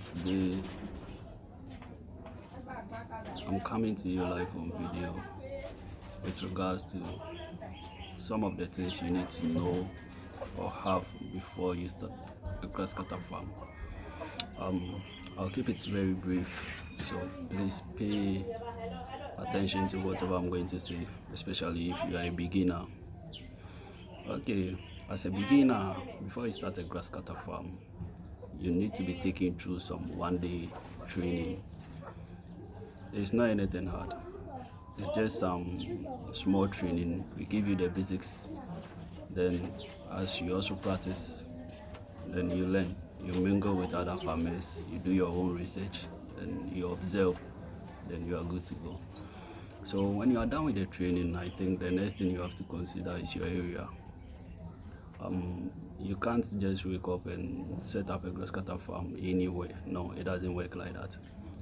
Today I'm coming to you live on video with regards to some of the things you need to know or have before you start a grass cutter farm. I'll keep it very brief, so please pay attention to whatever I'm going to say, especially if you are a beginner. Okay, as a beginner, before you start a grass cutter farm, you need to be taken through some one-day training. It's not anything hard. It's just some small training. We give you the basics. Then, as you also practice, then you learn. You mingle with other farmers. You do your own research. Then you observe. Then you are good to go. So when you are done with the training, I think the next thing you have to consider is your area. You can't just wake up and set up a grass cutter farm anywhere. No, it doesn't work like that.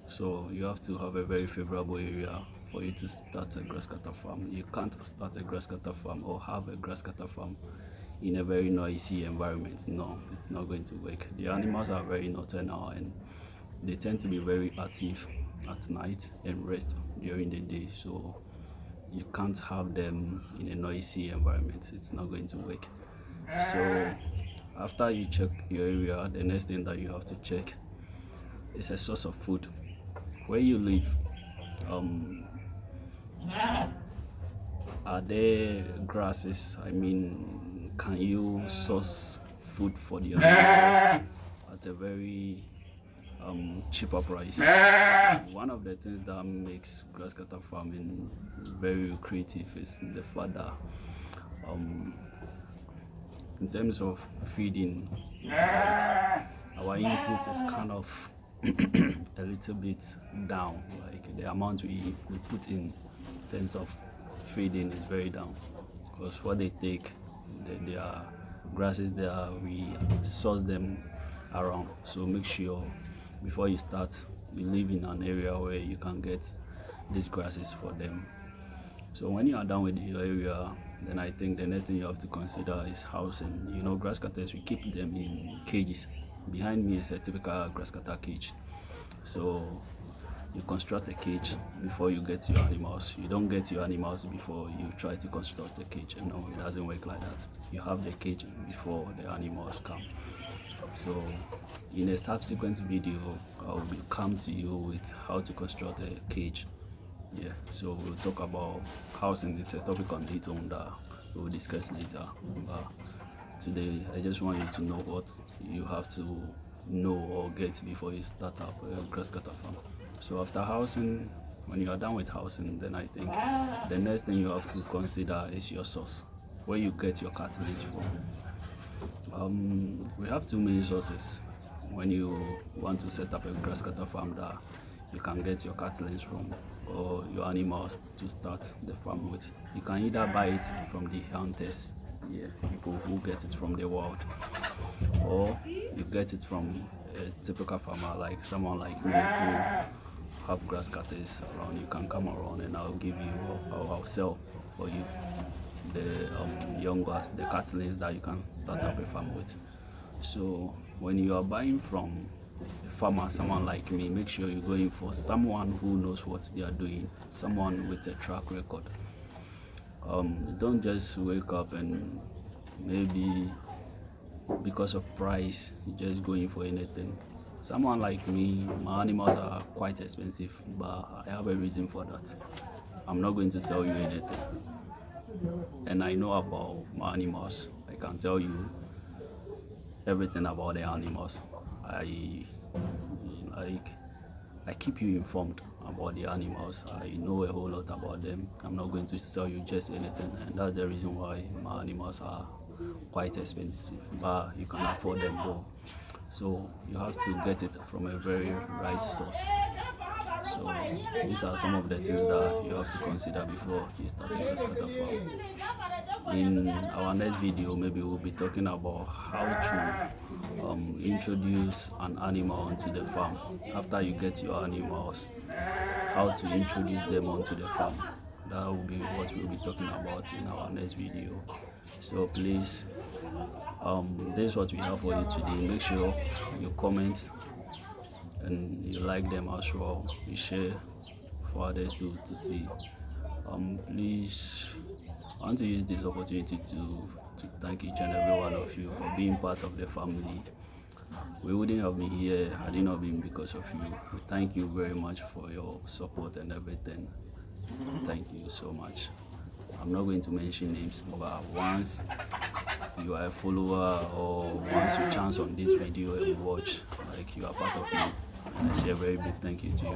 So you have to have a very favorable area for you to start a grass cutter farm. You can't start a grass cutter farm or have a grass cutter farm in a very noisy environment. No, it's not going to work. The animals are very nocturnal and they tend to be very active at night and rest during the day. So you can't have them in a noisy environment. It's not going to work. So after you check your area, the next thing that you have to check is a source of food. Where you live, are there grasses? I mean, can you source food for the animals at a very cheaper price? One of the things that makes grass cutter farming very creative is the fact that in terms of feeding, like, our input is kind of a little bit down. Like the amount we put in terms of feeding is very down, because what they take, they are grasses there, we source them around. So make sure before you start, you live in an area where you can get these grasses for them. So when you are done with your area, then I think the next thing you have to consider is housing. You know, grass cutters, we keep them in cages. Behind me is a typical grass cutter cage. So you construct a cage before you get your animals. You don't get your animals before you try to construct a cage. No, it doesn't work like that. You have the cage before the animals come. So in a subsequent video, I will come to you with how to construct a cage. Yeah, so we'll talk about housing. It's a topic on its own that we'll discuss later. But today, I just want you to know what you have to know or get before you start up a grass cutter farm. So after housing, when you are done with housing, then I think the next thing you have to consider is your source, where you get your cartilage from. We have two main sources when you want to set up a grass cutter farm that you can get your cartilage from, or your animals to start the farm with. You can either buy it from the hunters, people who get it from the wild, or you get it from a typical farmer, like someone like me who have grass cutters around. You can come around and I'll give you, I'll sell for you the young grass, the cartilage that you can start up a farm with. So when you are buying from a farmer, someone like me, make sure you're going for someone who knows what they are doing, someone with a track record. Don't just wake up and maybe because of price, you're just going for anything. Someone like me, my animals are quite expensive, but I have a reason for that. I'm not going to sell you anything. And I know about my animals. I can tell you everything about the animals. I keep you informed about the animals. I know a whole lot about them. I'm not going to sell you just anything, and that's the reason why my animals are quite expensive, but you can afford them though. So you have to get it from a very right source. So these are some of the things that you have to consider before you start a grass cutter farm. In our next video, maybe we'll be talking about how to introduce an animal onto the farm. After you get your animals, how to introduce them onto the farm. That will be what we'll be talking about in our next video. So please, this is what we have for you today. Make sure you comment, and you like them as well, you share for others to see. Please, I want to use this opportunity to thank each and every one of you for being part of the family. We wouldn't have been here had it not been because of you. We thank you very much for your support and everything. Thank you so much. I'm not going to mention names, but once you are a follower or once you chance on this video and watch, like you are part of it, I say a very big thank you to you.